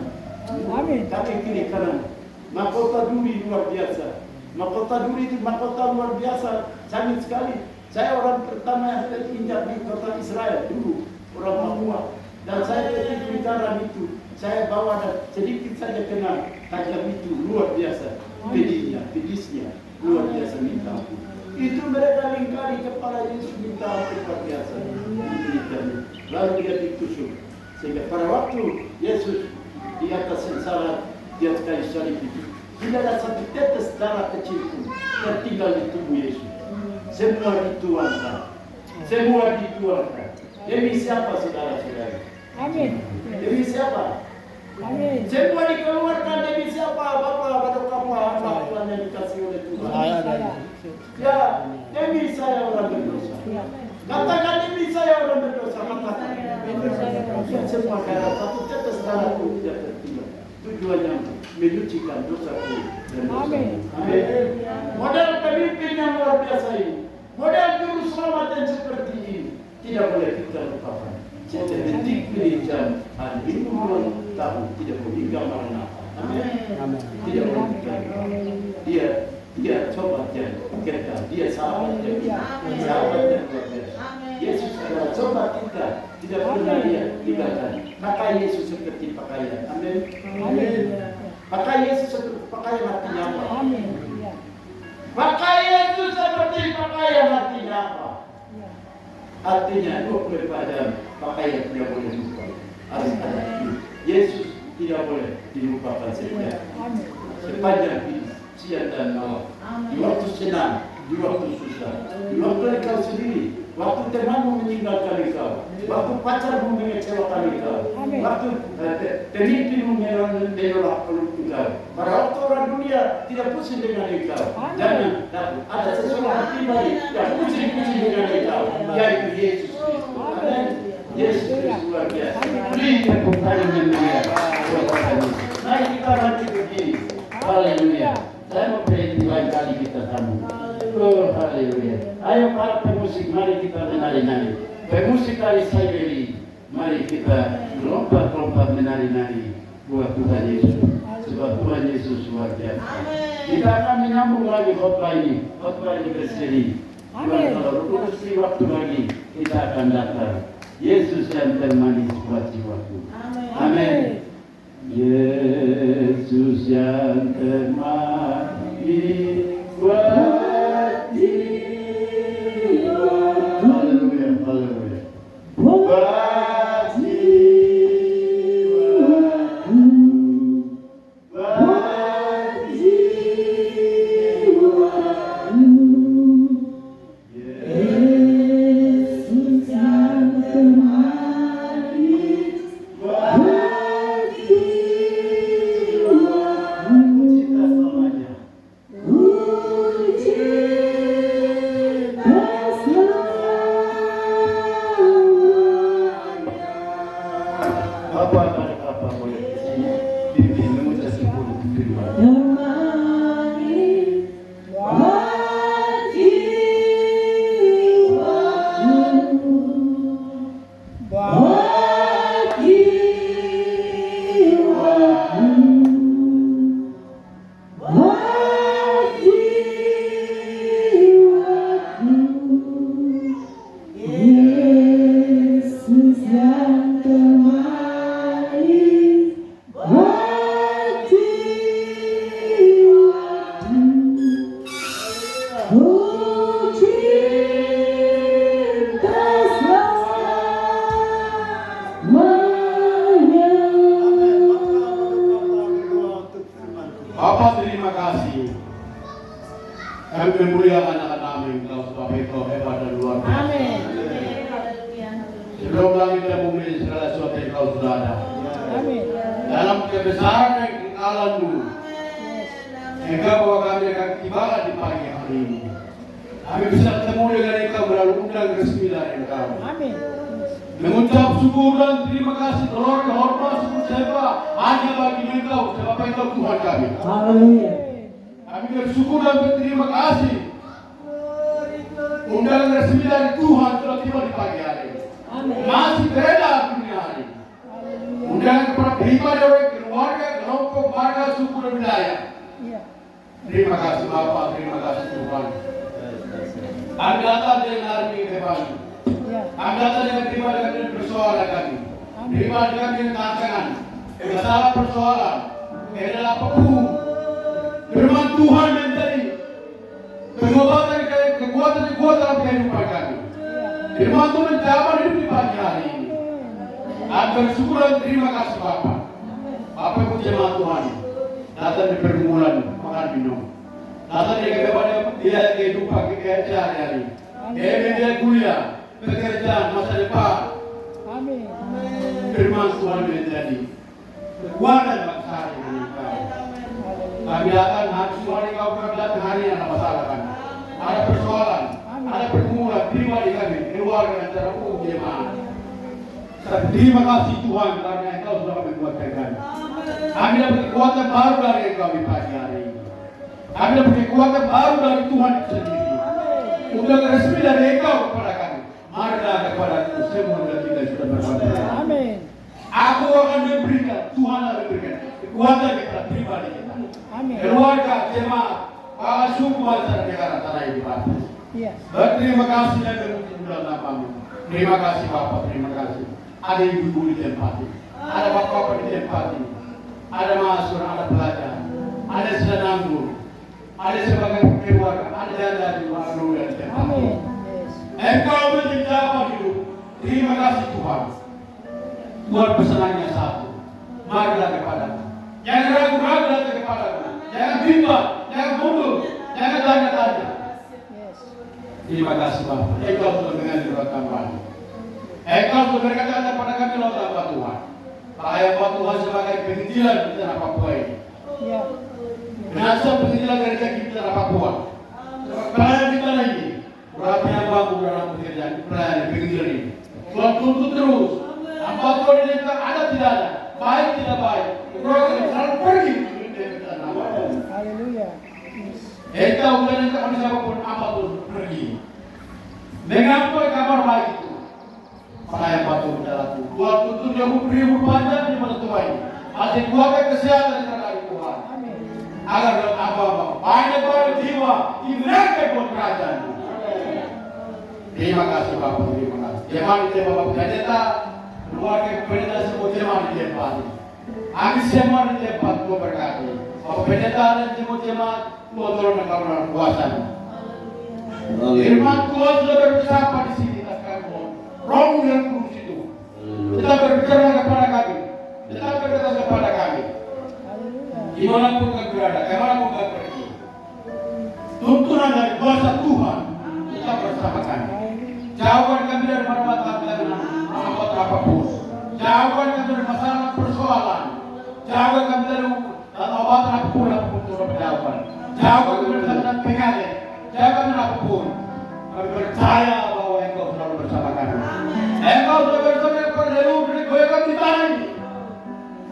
kaki kiri kanan. Mahkota duri luar biasa. Mahkota duri itu mahkota luar biasa, canggih sekali. Saya orang pertama yang terinjak di kota Israel dulu, orang Papua. Dan saya ketika bicara itu, saya bawa dan sedikit saja kena tajam itu, luar biasa. Pedisnya, luar biasa minta ampun. Itu mereka lingkari kepala Yesus minta ampun luar biasa. Lalu dia ditusuk. Sehingga pada waktu Yesus di atas sengsara, di atas kayu salib itu, tidak ada satu tetes darah kecil pun tertinggal di tubuh Yesus. Semua dituangkan. Semua dituangkan. Demi siapa saudara-saudara? Amin. Demi siapa? Amin. Semua dikeluarkan demi siapa? Bapak, pada kamu anak Tuhan yang dikasih oleh Tuhan. Ya, demi saya orang berdosa. Katakan demi saya orang berdosa. Katakan. Ya, semua darah satu tetes darah pun tidak tertinggal. Tujuannya menyucikan dosaku dan dosa. Amin. Model pemimpin yang luar biasa ini, model juru selamat yang seperti ini tidak boleh kita lupakan. Setiap detik jam hari minggu bulan tahun tidak boleh hingga malam. Amin. Tidak boleh kita. Dia coba kita, dia sahabat yang luar biasa. Yesus adalah coba kita, tidak pernah dia tinggalkan. Maka Yesus seperti pakaian. Amin. Maka Yesus seperti pakaian artinya apa? Maka Yesus seperti pakaian artinya apa? Artinya 24 jam pakaian tidak boleh lupa. Harus ada itu. Yesus tidak boleh dilupakan sepanjang hidup, siang dan malam. Di waktu senang, di waktu susah, di waktu engkau sendiri, waktu temanmu meninggalkan engkau, engkau, waktu pacarmu mengecewakan engkau, waktu pemimpinmu menolak engkau. Pada waktu orang dunia tidak pusing dengan engkau, jangan takut. Ada seseorang pribadi yang pusing-pusing dengan engkau, yaitu Yesus Kristus. Amin. Yesus Kristus luar biasa. Beri tepuk tangan yang mulia. Mari kita maju begini. Haleluya. Saya mau berhenti lain kali kita sambung. Oh, haleluya. Ayo para pemusik, mari kita menari-nari. Pemusik dari Saiberi, mari kita lompat-lompat menari-nari buat Tuhan Yesus. Sebab Tuhan Yesus luar biasa. Kita akan menyambung lagi khotbah ini berseri. Kalau Kudus di waktu lagi, kita akan datang. Yesus yang termanis buat jiwaku. Amin. Yesus yang termanis buat jiwa. Haleluya, haleluya. Buat jiwaku, buat jiwaku. Yesus yang termanis buat jiwaku. Cinta selamanya. Apa boleh di sini? Bibi mengucap sepuluh firman. Bapa, terima kasih. Kami memuliakan anak-anak Engkau sebab Engkau hebat dan luar biasa. Sebelum langit dan bumi segala sesuatu Engkau sudah ada. Dalam kebesaran dan kekekalan-Mu, Engkau bawa kami akan tiba di pagi hari ini. Kami bisa bertemu dengan Engkau melalui undang resmi dari Engkau. Mengucap syukur dan terima kasih, glory, hormat, syukur sembah hanya bagi Engkau sebab Engkau Tuhan kami. Haleluya. Kami bersyukur dan berterima kasih. Undangan resmi dari Tuhan sudah tiba di pagi hari ini. Masih beredar dunia hari ini. Undangan kepada pribadi, keluarga, kelompok, warga, suku dan wilayah. Terima kasih Bapak, terima kasih Tuhan. Kami datang dengan hari ini kembali. Kami datang dengan terima dengan persoalan kami. Terima dengan tantangan. Masalah persoalan. Adalah apapun. Firman Tuhan menjadi pengobatan kekuatan dalam kehidupan kami. Firman Tuhan menjawab hidup di pagi hari ini. Kami bersyukur dan terima kasih Bapak. Bapak pun jemaat Tuhan. Datang di pergumulan makan minum. Datang di kehidupan sehari-hari. Dia kuliah, pekerjaan, masa depan. Firman Tuhan menjadi kekuatan bangsa hari ini. Kami datang hari Tuhan Engkau datang hari yang ada masalah kami. Ada persoalan, ada pergumulan pribadi kami, keluarga dan secara umum jemaat. Terima kasih Tuhan karena Engkau sudah menguatkan kami. Kami dapat kekuatan baru dari Engkau di pagi hari ini. Kami dapat kekuatan baru dari Tuhan itu sendiri. Untuk resmi dari Engkau kepada kami. Marilah kepada semua yang kita sudah berbuat. Amin. Aku akan memberikan, Tuhan akan memberikan kekuatan kepada pribadi kita. Amin. Keluarga, jemaat, para suku bangsa dan negara tanah ini Bapak. Berterima kasih dan bermuliaan namamu. Terima kasih Bapak, terima kasih. Ada ibu-ibu di tempat ini, ada bapak-bapak di tempat ini, ada mahasiswa, ada pelajar, ada sedang anggur, ada sebagai keluarga, ada janda di luar di tempat ini. Engkau menjawab hidup. Terima kasih Tuhan. Tuhan pesanannya satu. Marilah kepadamu. Jangan ragu-ragu datang kepadamu. Jangan bimbang, jangan mundur, jangan tanya-tanya. Terima kasih Bapak. Engkau sudah mengalir kami. Engkau sudah berkata kepada kami laut hamba Tuhan. Saya buat Tuhan sebagai penginjilan di tanah Papua ini. Kenapa penginjilan dari kaki di tanah Papua? Pelayan di tanah ini, berapa yang mampu dalam pekerjaan pelayan penginjilan ini. Tuhan tuntut terus. Hamba Tuhan ini ada tidak ada, baik tidak baik. Tuhan selalu pergi dari tanah Papua. Engkau bukan kami siapapun hamba Tuhan pergi. Dengan kabar baik itu. Pelayan batu dalam Tuhan tuntut dia beri panjang di mana Tuhan ini. Masih kuatkan kesehatan dari Tuhan. Agar apa-apa banyak jiwa dimenangkan buat kerajaan. Terima kasih Bapak, terima kasih. Jemaat itu Bapak pendeta, keluarga pendeta semua jemaat di tempat ini. Kami semua di tempat Tuhan berkati. Bapak pendeta dan semua jemaat Tuhan tolong dalam kuasa. Firman Tuhan sudah bersama di sini. Roh yang kudus itu tetap berbicara kepada kami, tetap berkata kepada kami. Dimanapun kami berada, kemanapun kami pergi, tuntunan dari kuasa Tuhan tetap bersama kami. Jauhkan kami dari perbuatan dan perbuatan apapun. Jauhkan kami dari masalah persoalan. Jauhkan kami dari obatan apapun Tuhan berjauhan. Jauhkan kami dari penyakit. Jauhkan kami apapun. Kami percaya bahwa Engkau selalu bersama kami. Engkau sudah bersama kepada leluhur dari goyang di tanah ini.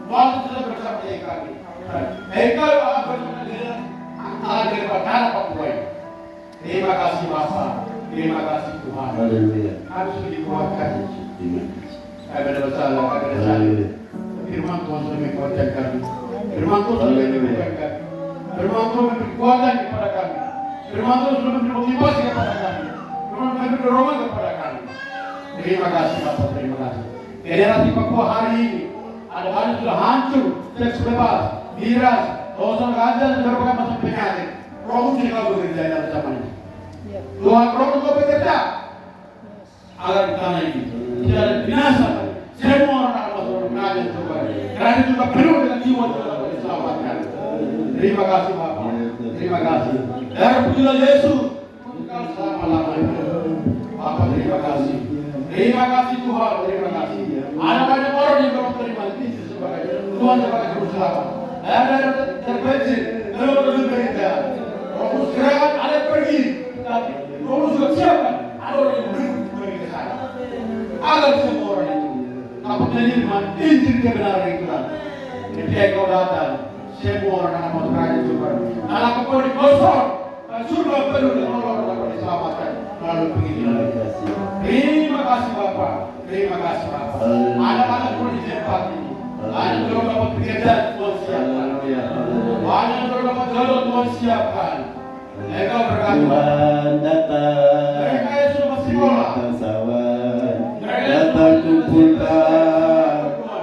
Waktu sudah bersama dengan kami. Engkau akan bersama dengan Allah dari tanah Papua ini. Terima kasih Bapa. Terima kasih Tuhan. Kami sudah dikuatkan. Kami ada masalah, kami ada sakit. Firman Tuhan sudah menguatkan kami. Firman Tuhan sudah menguatkan kami. Firman Tuhan memberi kekuatan kepada kami. Firman Tuhan sudah memberi motivasi kepada kami. Firman Tuhan memberi dorongan kepada kami. Terima kasih Bapak, terima kasih. Generasi Papua hari ini ada banyak sudah hancur, seks bebas, miras, dosa ganja dan berbagai macam penyakit. Roh Kudus kau bekerja dalam zaman ini. Tuhan Roh Kudus kau bekerja agar di tanah ini tidak ada binasa. Semua orang akan masuk pengajian Tuhan. Karena itu juga penuh dengan jiwa Tuhan diselamatkan. Terima kasih Bapak, terima kasih. Dan pujilah Yesus untuk selama-lamanya. Bapak terima kasih. Terima kasih Tuhan, terima kasih. Ada banyak orang yang belum terima Yesus sebagai Tuhan sebagai juru selamat. Ada yang terpencil, belum berita. Roh gerakan ada yang pergi, tapi Roh juga siapkan. Ada orang yang pergi ke sana. Agar semua orang itu dapat menerima Injil kebenaran itu. Ketika kau datang, semua orang akan masuk kerajaan Tuhan. Anak kau digosor, surga penuh dengan orang dapat diselamatkan melalui penginjilan. Terima kasih Bapak, terima kasih Bapak. Anak-anak pun di tempat ini, anak belum dapat pekerjaan Tuhan siapkan. Anak belum dapat jodoh Tuhan siapkan. Mereka berkata, Tuhan datang, mereka yang sudah masih sekolah, datang kumpulkan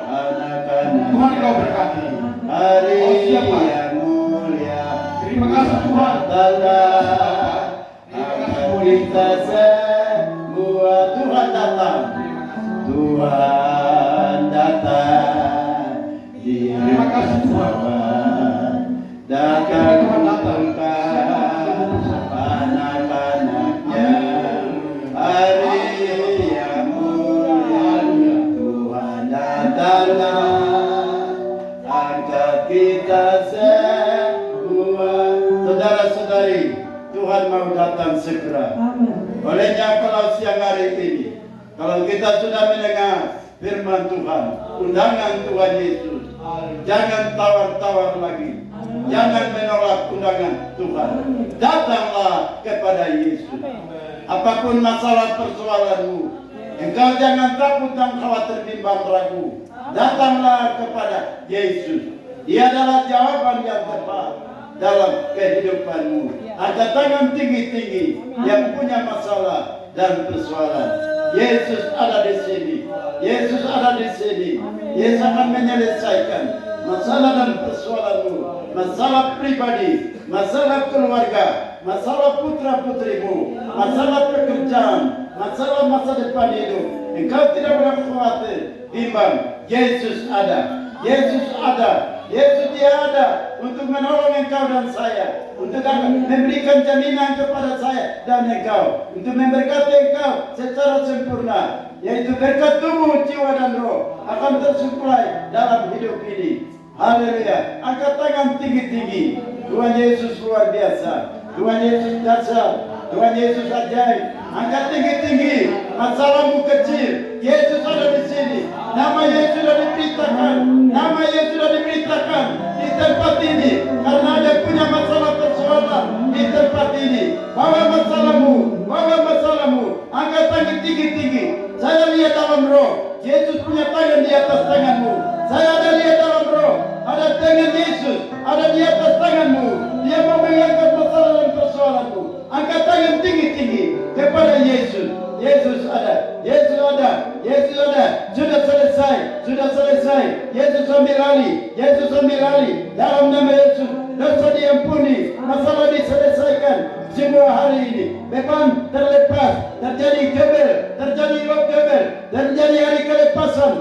anak-anak. Tuhan kau berkati. Hari yang mulia, Terima kasih Tuhan. datang, akan kita semua. Tuhan datang, Tuhan datang. Terima kasih Tuhan. Datang kumpulkan anak-anaknya. Hari yang mulia, Tuhan datang, angkat kita semua. Saudara-saudari, Tuhan mau datang segera. Olehnya kalau siang hari ini, kalau kita sudah mendengar firman Tuhan, undangan Tuhan Yesus, jangan tawar-tawar lagi. Jangan menolak undangan Tuhan. Datanglah kepada Yesus. Apapun masalah persoalanmu, engkau jangan takut dan khawatir bimbang ragu. Datanglah kepada Yesus. Dia adalah jawaban yang tepat dalam kehidupanmu. Angkat tangan tinggi-tinggi yang punya masalah dan persoalan. Yesus ada di sini. Yesus ada di sini. Yesus akan menyelesaikan masalah dan persoalanmu, masalah pribadi, masalah keluarga, masalah putra-putrimu, masalah pekerjaan, masalah masa depan hidup. Engkau tidak perlu khawatir, bimbang. Yesus ada. Yesus ada. Yesus dia ada untuk menolong engkau dan saya, untuk memberikan jaminan kepada saya dan engkau, untuk memberkati engkau secara sempurna, yaitu berkat tubuh, jiwa dan roh akan tersuplai dalam hidup ini. Haleluya. Angkat tangan tinggi-tinggi. Tuhan Yesus luar biasa. Tuhan Yesus dasar. Tuhan Yesus ajaib. Angkat tinggi-tinggi. Masalahmu kecil. Yesus ada di sini. Nama Yesus sudah diberitakan. Nama Yesus sudah diberitakan di tempat ini. Karena ada punya masalah persoalan di tempat ini. Bawa masalahmu. Bawa masalahmu. Angkat tangan tinggi-tinggi. Saya lihat dalam roh. Yesus punya tangan di atas tanganmu. Saya ada lihat dalam roh. Ada tangan Yesus. Ada di atas tanganmu. Dia mau mengangkat masalah dan persoalanmu. Angkat tangan tinggi-tinggi kepada Yesus. Yesus ada. Yesus ada. Yesus ada. Sudah selesai. Sudah selesai. Yesus ambil alih. Yesus ambil alih. Dalam nama Yesus. Dosa diampuni. Masalah diselesaikan. Semua hari ini beban terlepas, terjadi kebel, terjadi roh kebel, terjadi hari kelepasan,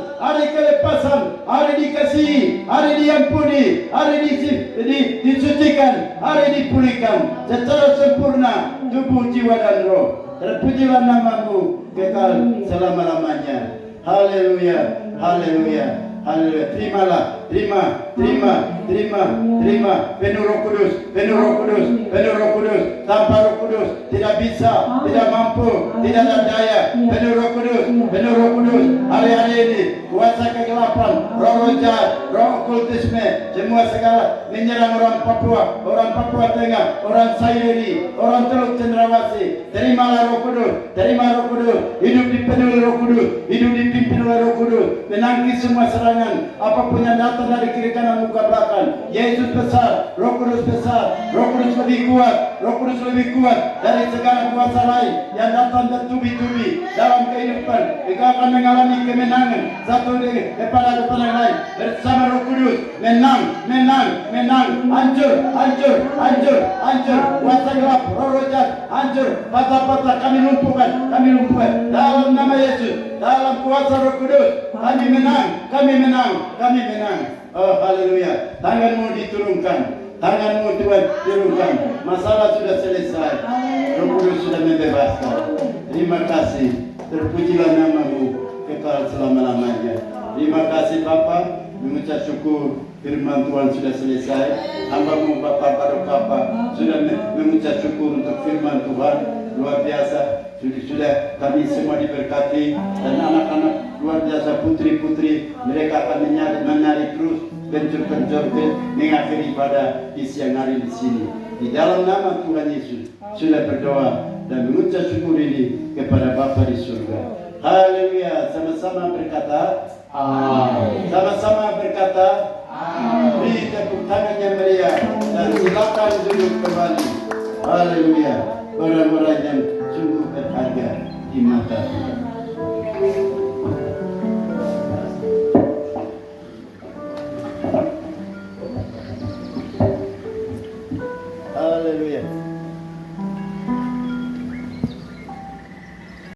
hari dikasihi, hari diampuni, hari disucikan, hari dipulihkan secara sempurna tubuh, jiwa dan roh. Terpujilah namamu kekal selama-lamanya. Haleluya, haleluya, haleluya. Terimalah, terima. Penuh Roh Kudus, penuh Roh Kudus, penuh Roh Kudus. Tanpa Roh Kudus tidak bisa, tidak mampu, tidak ada daya. Penuh Roh Kudus, penuh Roh Kudus. Hari-hari ini kuasa kegelapan, roh jahat, roh okultisme, semua segala menyerang orang Papua Tengah, orang Sayuri, orang Teluk Cendrawasih. Terimalah Roh Kudus, terima Roh Kudus. Hidup dipenuhi Roh Kudus, hidup dipimpin oleh Roh Kudus. Menangkis semua serangan apapun yang datang dari kiri kanan muka belakang. Yesus besar, Roh Kudus besar, Roh Kudus lebih kuat, Roh Kudus lebih kuat dari segala kuasa lain yang datang bertubi-tubi dalam kehidupan. Kita akan mengalami kemenangan satu kepada yang lain bersama Roh Kudus. Menang, hancur, kuasa gelap, roh jahat, hancur, patah, kami lumpuhkan dalam nama Yesus, dalam kuasa Roh Kudus. Kami menang. Oh haleluya. Tanganmu diturunkan. Tanganmu Tuhan turunkan. Masalah sudah selesai. Roh Kudus sudah membebaskan. Terima kasih. Terpujilah namamu kekal selama-lamanya. Terima kasih Bapa. Mengucap syukur firman Tuhan sudah selesai. Hamba-Mu Bapa Paruh Bapa sudah mengucap syukur untuk firman Tuhan. Luar biasa. Sudah kami semua diberkati dan anak-anak luar biasa, putri-putri, mereka akan menyari terus pencur-pencur mengakhiri pada di siang hari di sini. Di dalam nama Tuhan Yesus sudah berdoa dan mengucap syukur ini kepada Bapa di surga. Haleluya. Sama-sama berkata amin. Sama-sama berkata amin. Beri tepuk tangan yang meriah dan silakan duduk kembali. Haleluya. Orang-orang yang sungguh berharga di mata Tuhan.